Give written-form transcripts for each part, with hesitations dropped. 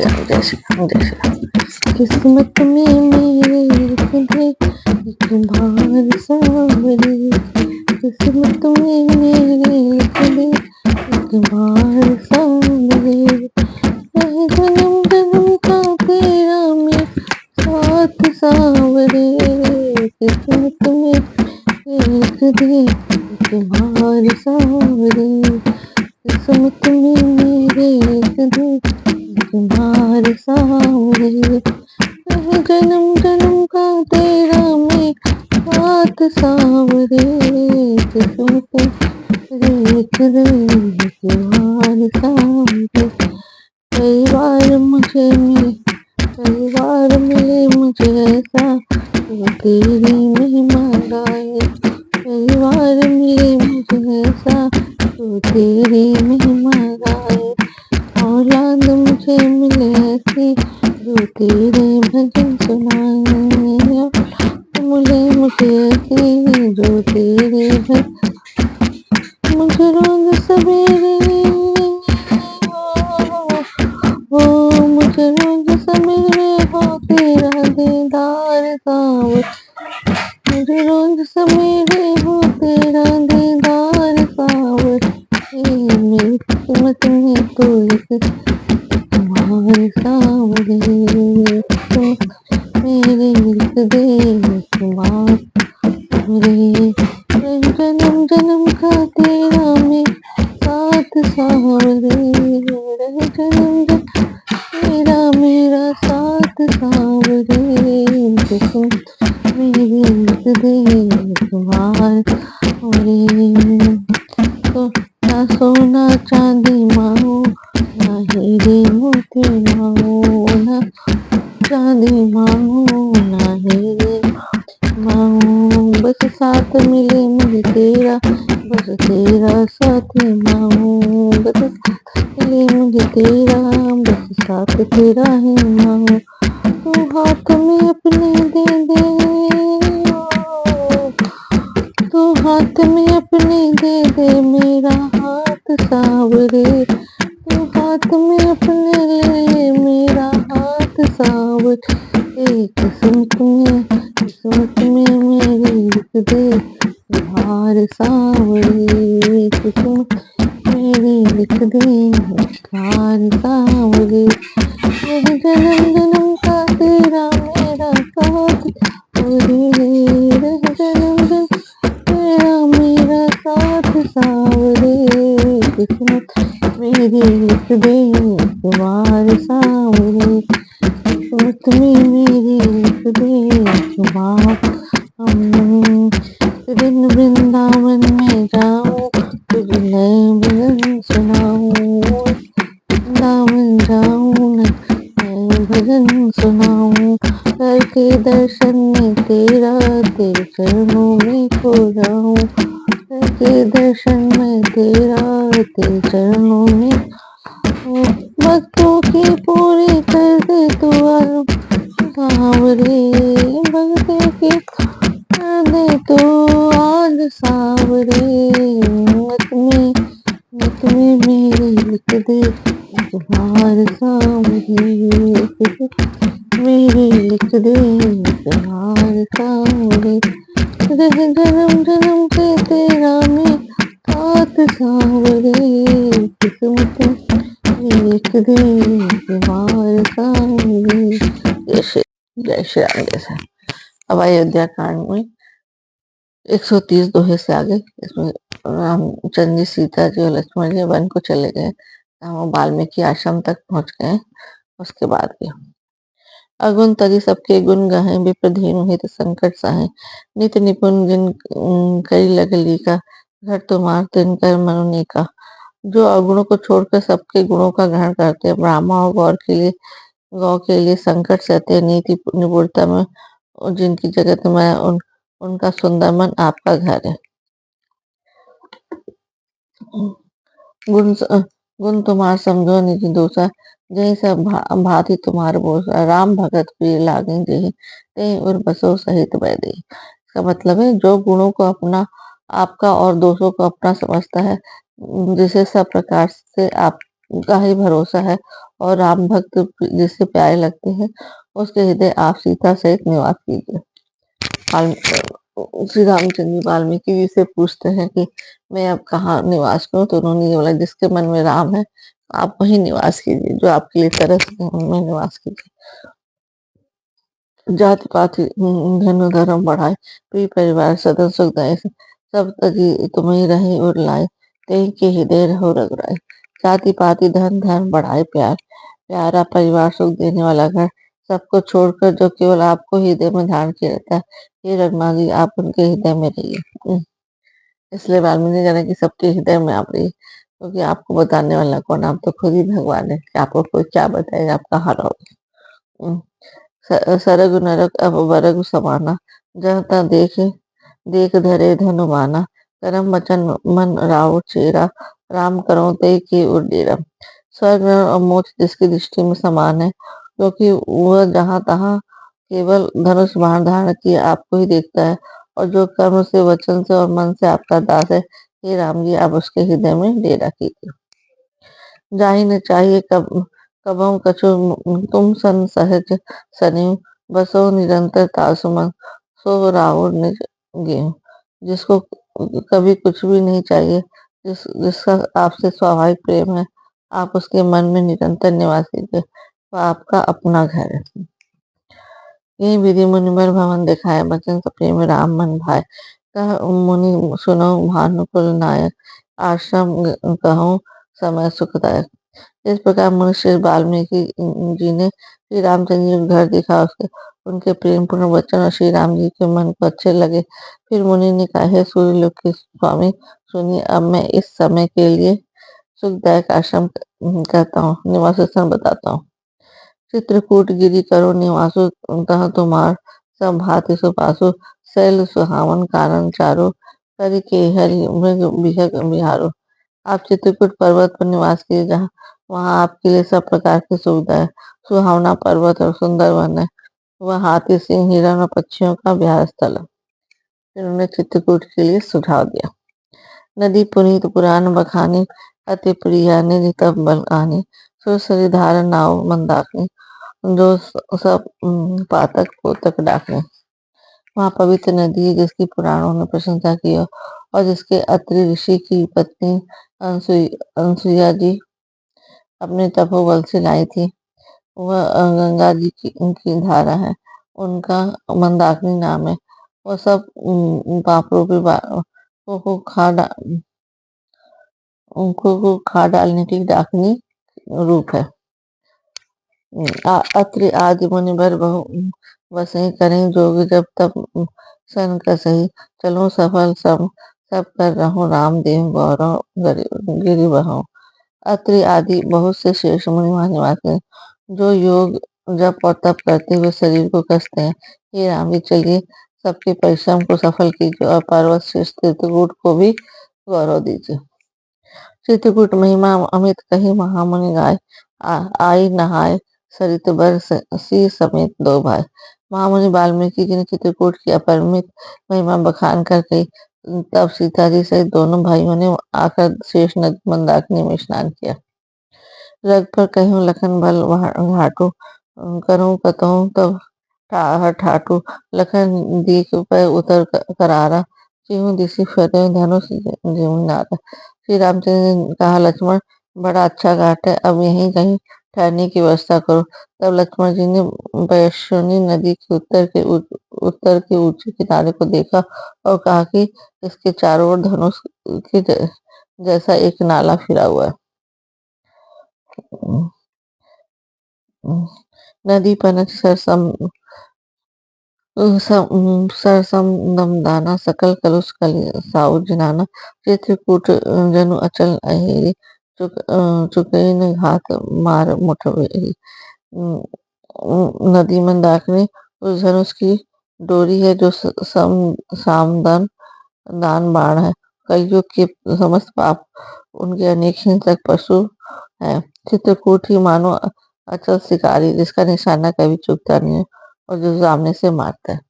श्री राम, जय श्री राम, जय श्री राम। किस्मत में मेरे लिख दे एक बार सांवरे, किस्मत में मेरे लिख दे एक बार सांवरे, चाहे जन्म जन्म का तेरा मैं साथ सांवरे, किस्मत में लिख दे एक बार सांवरे, किस्मत में मेरे लिख दे एक बार सांवरे, चाहे जन्म जन्म का तेरा मैं साथ सांवरे, किस्मत लिख दे एक बार सांवरे। कई बार मुझे मिले, कई बार मिले मुझे ऐसा तो तेरी महिमा गाए, कई बार मिले मुझे ऐसा तो तेरी महिमा गाए, औलाद मुझे मिले ऐसी जो तेरे भजन सुनाए, मुझे ऐसी जो तेरे भजन, मुझे रोज सवेरे मुझे रोज सवेरे हो तेरा दीदार सांवरे, मुझे रोज सवेरे हो तेरा दीदार सांवरे, मेरी किस्मत में तो लिख बार सांवरे, मेरे लिख दे एक बार सांवरे, जन्म जन्म का तेरा मैं साथ सांवरे, जन्म जन्म तेरा मेरा साथ सांवरे, मेरे लिख दे एक बार सांवरे, तो ना सोना चांदी मांगो ना हीरे मोती मांगो, ना चांदी मांगो ना हीरे मांगो, बस साथ मिले मुझे तेरा, बस तेरा साथ मांगो, बस मिले मुझे तेरा, बस साथ तेरा ही मांगो, तू हाथ में अपने दे दे, तू हाथ में अपने दे दे मेरा हाथ सांवरे, तू हाथ में अपने ले मेरा हाथ सांवरे, किस्मत में मेरी लिख दे बार सांवरे, किस्मत मेरी लिख दे बार सांवरे, जन्म जन्म का तेरा मेरा साथ सांवरे, जन्म जन्म तेरा मेरा साथ सांवरे, किस्मत मेरी लिख दे एक बार सांवरे, किस्मत में मेरी लिख दे एक बार, दिन वृंदावन में जाऊं तुझे नए भजन सुनाऊं, वृंदावन जाऊं नए भजन सुनाऊं, करके दर्शन में तेरा तेरे चरणों में खो जाऊं, करके दर्शन में तेरा तेरे चरणों में, भक्तों की पूरी कर दे तू आरज़ू सांवरे, भक्तों की कर दे तू आज सांवरे, मत में मेरी लिख दे एक बार सांवरे, मेरी लिख दे एक बार सांवरे, जन्म जन्म से तेरा मैं साथ सांवरे, किस्मत लिख दे एक बार सांवरे, जय श्री राम, जय श्री राम। अब अयोध्या कांड में 130 दोहे से आगे, इसमें रामचंद्र जी, सीता जी और लक्ष्मण जी वन को चले गए, वो वाल्मीकि आश्रम तक पहुंच गए। उसके बाद के अगुण तरी सबके गुण गाहे, विप्रधेनु हित संकट साहे, नित निपुण जिन करी लग लीका, घर तुम्हार तिन कर मनुनीका। जो अवगुणों को छोड़कर सबके गुणों का ग्रहण करते हैं, ब्राह्मण और गौ के लिए संकट सहते हैं, नीति निपुणता में जिनकी जगत में उनका सुंदर मन आपका घर है। गुण तुम्हार समझो निज दोषा, जही सब भांति तुम्हार बोसा, राम भगत प्रिय लागे जही, ते उर बसो सहित बैदे। इसका मतलब है, जो गुणों को अपना आपका और दोषों को अपना समझता है, जिसे सब प्रकार से आप का ही भरोसा है और राम भक्त जिससे प्यारे लगते हैं उसके हृदय आप सीता सहित निवास कीजिए। श्री रामचंद्र जी वाल्मीकि जी से पूछते हैं कि मैं अब कहाँ निवास करूं, तो उन्होंने ये बोला जिसके मन में राम है आप वही निवास कीजिए, जो आपके लिए तरस है उनमें निवास कीजिए। जाति पाति धनु धर्म बढ़ाए, प्रिय परिवार सदन सुख दाय, सब तजी तुम ही रहे और लाए, तेई के हृदय रहो रघुराई। जाति पाति धन धर्म बढ़ाए प्यार, प्यारा परिवार सुख देने वाला घर, सबको छोड़कर जो केवल आपको हृदय में धारण किया रहता है, हे रघुनाथ जी आप उनके हृदय में रहिए। इसलिए वाल्मीकि कहना कि सबके हृदय में आप रहिए, क्योंकि आपको बताने वाला कौन, आप तो खुद ही भगवान है कि आपको कोई क्या बताएगा, आप कहाँ रहोगे। सरग नरक अब वरग समाना, जह ता देख देख धरे धनु माना, करम वचन मन राव चेरा, राम करो ते की उडेरा। स्वर्ग और मोक्ष जिसकी दृष्टि में समान है, क्योंकि वह जहाँ तहाँ केवल धनुष बाण धारण किए आपको ही देखता है, और जो कर्म से वचन से और मन से आपका दास है, हे राम जी आप उसके हृदय में डेरा कीजिए। जाहि न चाहिए कबहु कछु, तुम सन सहज सनिहु, बसो निरंतर तासुमन, सो राहुल निज गेहूं। जिसको कभी कुछ भी नहीं चाहिए, जिसका आपसे स्वाभाविक प्रेम है, आप उसके मन में निरंतर निवास कीजिए, वह आपका अपना घर है। यही विधि मुनिवर भवन दिखाए, बचन प्रेम राम मन भाई, कह मुनि सुनो भानुकुल नायक, आश्रम कहूँ समय सुखदायक। इस प्रकार मुनि वाल्मीकि जी ने श्री रामचंद्र जी को घर दिखा, उसके उनके प्रेम पूर्ण वचन और श्री राम जी के मन को अच्छे लगे। फिर मुनि ने कहा, हे सूर्यलोक के स्वामी सुनिए, अब मैं इस समय के लिए सुखदायक आश्रम कहता हूँ, निवास स्थान बताता हूँ। चित्रकूट गिरि करो निवासो, तह तुम्हार सब भांति सुपासो, शैल सुहावन कानन चारो, करि के हरि मृग बिहग बिहारो। आप चित्रकूट पर्वत पर निवास कीजिए, जहाँ वहाँ आपके लिए सब प्रकार की सुविधा है। सुहावना पर्वत और सुंदर वन है, वह हाथी सिंह हिरण और पक्षियों का विहार स्थल है। इन्होंने चित्रकूट के लिए सुझाव दिया। नदी पुनीत पुराण बखानी, अति प्रिया निधि तब बलआनी, सुरसरी धार नाव मंदाकिनी, जो सब पातक पोतक डाकने। वहाँ पवित्र नदी है जिसकी पुराणों ने प्रशंसा की है, और जिसके अत्रि ऋषि की पत्नी अनसुईया जी अपने तपोबल से लाई थी। वह गंगा जी की उनकी धारा है, उनका मंदाकिनी नाम है। वह सब पाप रूपी को खा डालने की डाकनी रूप है। अत्रि आदि मुनिवर बहु वसई करें जोग, जब तब सन कसही, चलो सफल सब सब कर रहो राम देव गौरव गिरि बहो। अत्रि आदि बहुत से शेष मुनि वहाँ निवास करें, जो योग जप और तप करते हुए शरीर को कसते हैं। हे राम जी चलिए, सबके परिश्रम को सफल कीजिए और पर्वत श्रेष्ठ चित्रकूट को भी गौरव दीजिए। चित्रकूट महिमा अमित कही महामुनि गाय, आई नहाय सरित बर सी समेत दो भाई। महामुनि वाल्मीकि जी ने चित्रकूट की अपरिमित महिमा बखान कर कही, तब सीता जी सहित दोनों भाइयों ने आकर शेष नदी मंदाकिनी में स्नान किया। रग पर कहूँ लखन भल घाटू, करूँ कतहूँ तब ठाटू, लखन दीख पर उतर करारा, चिहु दिशि फतेह धनुष जीवन नारा। श्री रामचंद्र ने कहा, लक्ष्मण बड़ा अच्छा घाट है, अब यहीं कहीं ठहरने की व्यवस्था करो। तब लक्ष्मण जी ने वैश्वनी नदी के उत्तर के ऊंचे किनारे को देखा और कहा कि इसके चारों ओर धनुष के जैसा एक नाला फिरा हुआ है। नदी पर सरसम सरसम दमदाना, सकल कलुष कलि साउ जिनाना, चित्रकूट जनु अचल अहेरी, चुके न घात मार मुठभेरी। नदी मंदाकिनी उस धनुष की डोरी है जो सामदान दान बाण है। कलयुग के समस्त पाप उनके अनेक हिंसक पशु है। चित्रकूट ही मानो अचल शिकारी, जिसका निशाना कभी चूकता नहीं है और जो सामने से मारता है।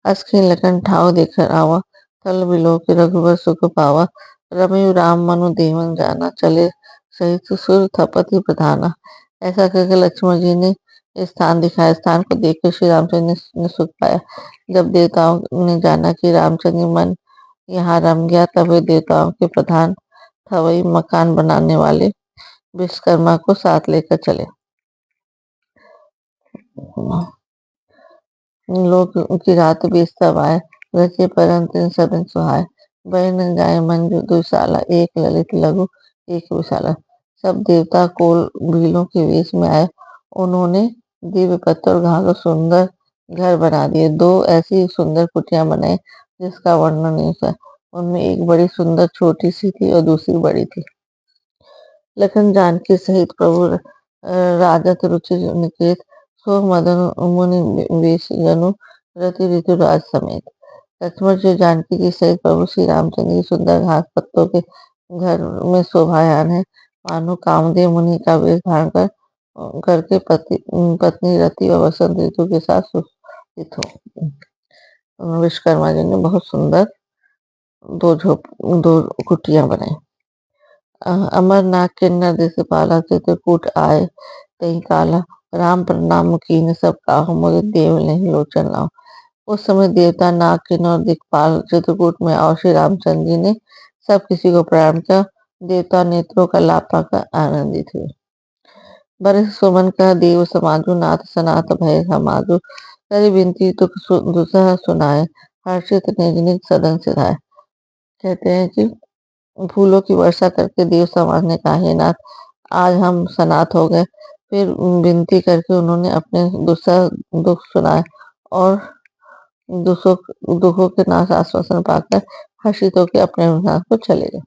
अस्खिन लखन ठाव देकर आवा, तल बिलो के रघुवर सुख पावा, रमयु राम मनु देवन जाना, चले सहित सुर थपति प्रधाना। ऐसा कहकर लक्ष्मण जी ने स्थान दिखाया। स्थान को देखकर श्री रामचंद्र ने सुख पाया। जब देवताओं ने जाना कि रामचंद्र मन यहाँ रम गया, तब वे देवताओं के प्रधान था वही मकान बनाने वाले विश्वकर्मा को साथ लेकर चले। लोग की रात बीस तब आए, रचे परंतु सदन सुहाए। वर्ण गाय मंजू दुशाला, एक ललित लघु एक विशाला। सब देवता कोल भीलों के वेश में आए। उन्होंने दिव्य पत्र और घाघ सुंदर घर बना दिए। दो ऐसी सुंदर कुटियां बनाई जिसका वर्णन नहीं था। उनमें एक बड़ी सुंदर छोटी सी थी और दूसरी बड़ी थी। लखन जानकी सहित प्रभु राजत रुचि निकेत, सो मदन मुनि वेश जनु रति ऋतुराज समेत। लक्ष्मण जी जानकी के सहित प्रभु श्री रामचंद्र की सुंदर घास पत्तों के घर में शोभायान है। मानो कामदेव मुनि का वेश धारण करके पत्नी रति और वसंत ऋतु के साथ सुस्थित हो। विश्वकर्मा जी ने बहुत सुंदर दो कुटियां बनाई। अमरनाथ किन्नर देश पाला, चित्रकूट आए तही काला। राम प्रणाम कीन सब काहू, मुझे देव नहीं लोचन लाओ। उस समय देवता नाग किन्नर दिक्पाल चित्रकूट में और श्री रामचंद्र जी ने सब किसी को प्रणाम किया। देवता नेत्रों का लाभ पाकर आनंदित हुए। बरस सुमन का देव समाजु, नाथ सनाथ भय समाजु। करी विनती दुख दुसह सुनाए, हर्षित निज निज सदन सिधाए। कहते हैं कि फूलों की वर्षा करके देव समाज ने कहा, हे नाथ, आज हम सनाथ हो गए। फिर विनती करके उन्होंने अपने दुख सुनाए और दुखों के नाश आश्वासन पाकर हर्षित होकर अपने विनाश को चले गए।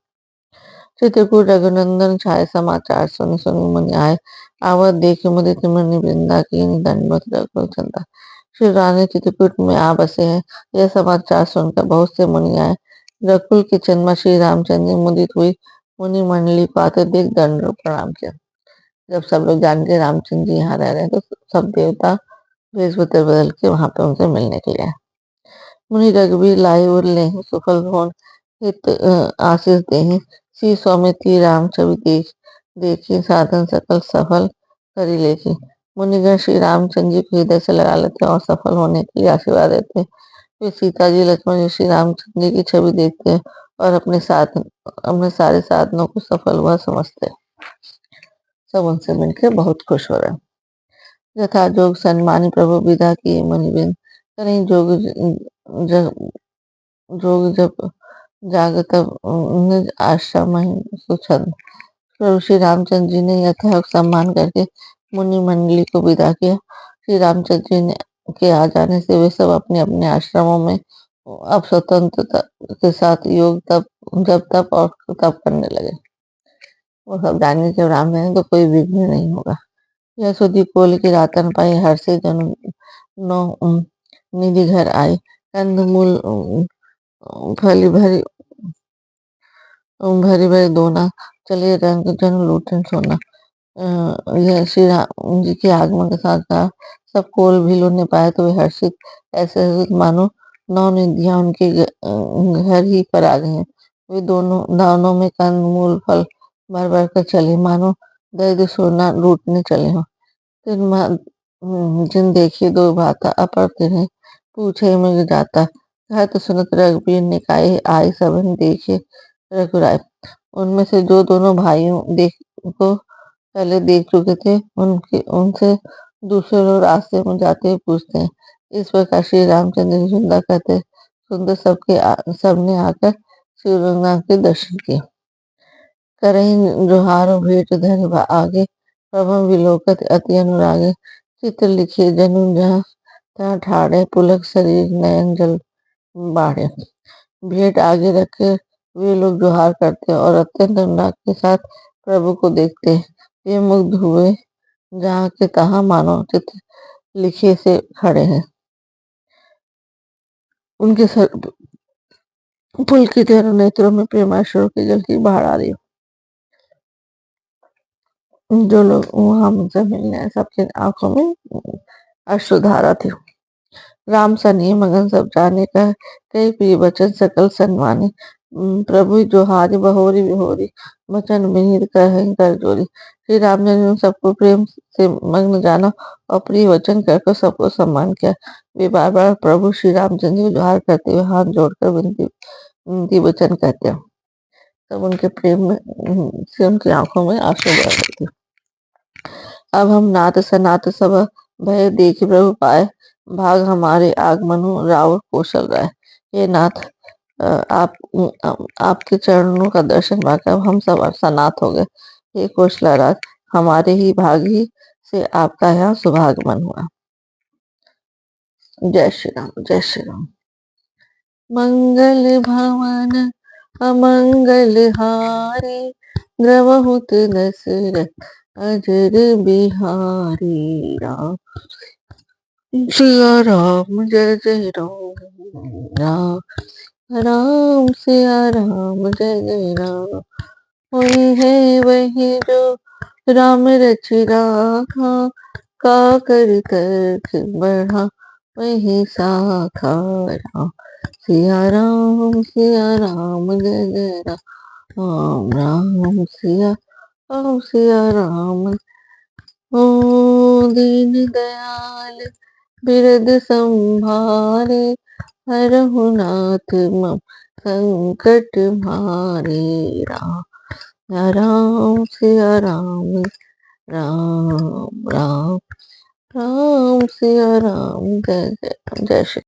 चित्रकूट रघुनंदन छाये, समाचार सुनि सुनि मुनि आए। आवत देख मुदित मुनि वृंदा, कीन्ही दंडवत रघुकुल चंदा। श्री रानी चित्रकूट में आ बसे हैं, यह समाचार सुनकर बहुत से मुनि आए। रघुकुल के चंद्रमा श्री रामचंद्र मुदित हुई मुनि मंडली को आते देख दंड प्रणाम किया। जब सब लोग जान के रामचंद्र जी यहाँ रह रहे हैं, तो सब देवता वेश बदल के वहां पे उनसे मिलने के लिए आए। मुनि रघुवीर लाए और लेहि, सुफल भवन हित आशीष देहि। श्री स्वामित्री राम छवि देखी, साधन सकल सफल करी लेखी। मुनिगण श्री रामचंद्र जी को हृदय से लगा लेते और सफल होने के लिए आशीर्वाद देते हैं। फिर सीता जी लक्ष्मण जी श्री रामचंद्र जी की छवि देखते हैं और अपने सारे साधनों को सफल हुआ समझते हैं। सब उनसे मिलकर बहुत खुश हो रहे हैं। यथा जोग सन्मानी प्रभु विदा किए मुनिबिन, कहीं जोग जब जाग तब निज आश्रम सुछंद। प्रभु श्री रामचंद्र जी ने यथा सम्मान करके मुनि मंडली को विदा किया। श्री रामचंद्र जी ने के आ जाने से वे सब अपने अपने आश्रमों में अब स्वतंत्रता के साथ योग तप और तप करने लगे। वो सब जाने जब राम जाने तो कोई विघ्न नहीं होगा। यह सुधी कोल की रातन पाई, हर से जन निधि घर आई। कंद मूल फली भरी भरी भरी दोना, चले रंग जन लूटन सोना। यह श्री राम जी के आगमन के साथ कहा। सब कोल भीलों ने पाया तो वे हर्षित, ऐसे हर्षित मानो नौ निधियां उनके घर ही पर आ गए हैं। वे दोनों दानों में कंद मूल फल भर भर कर चले, मानो दरिद्र सोना लूटने चले हो। जिन देखी दो भाता, अपर तिन्हें पूछे मृग जाता। कहा तो सुनत रघुबीर ने काहे, आई सबन देखे रघुराय। उनमें से जो दोनों भाइयों को पहले देख चुके थे, उनसे दूसरे लोग रास्ते में जाते हुए पूछते हैं। इस प्रकार श्री रामचंद्र जी सुंदर कहते सुंदर सबने आकर श्री रघुनाथ के दर्शन किए। करही जोहार भेंट धर आगे, प्रभु विलोकत अति अनुरागे। चित्र लिखे जनु जहाँ तहाँ ठाड़े, पुलक शरीर नयन जल बाढ़े। भेंट आगे रखे वे लोग जोहार करते और अत्यंत अनुराग के साथ प्रभु को देखते हैं। वे मुग्ध हुए जहाँ के तहाँ मानो चित्र लिखे से खड़े हैं। उनके पुलकित नेत्रों में प्रेमाश्रु की जल की बाढ़ आ रही। जो लोग वहां मुझसे मिलने आए, सबके आंखों में अश्रुधारा थी। राम सनिए मगन सब जाने का, कई प्रिय वचन सकल सन्माने। प्रभु जोहारी बहोरी बिहोरी बचन विनीत कहें कर जोरी। श्री रामचंद्र ने सबको प्रेम से मग्न जाना और प्रिय वचन कहकर सबको सम्मान किया। वे बार बार प्रभु श्री रामचंद्र को जोहार करते हुए हाथ जोड़कर विनती विनती वचन कहते हैं। तब उनके प्रेम में से उनकी आंखों में आंसू बह रहे थे। अब हम नाथ सनाथ सब भय देख प्रभु पाए, भाग हमारे आगमनु राव कौशल राय। हे नाथ, आप आपके चरणों का दर्शन पाकर हम सब सनाथ हो गए। हे कौशला राज, हमारे ही भाग ही से आपका यहाँ सुभागमन हुआ। जय श्री राम, जय श्री राम। मंगल भवन अमंगल हारी, द्रवहुत दशरथ अजर बिहारी। राम सिया राम, जय जय राम। राम राम सिया राम, जय जय राम। वही है वही जो राम रचि राखा, का कर तर्क बढ़ा वही साखा। राम सिया राम, सिया राम, जय जय राम। राम सिया राम। ओ दीन दयाल बिरद संभारे, हरहु नाथ मम संकट मारे। राम राम सिया राम, राम राम। राम सिया राम, जय जय जय श्री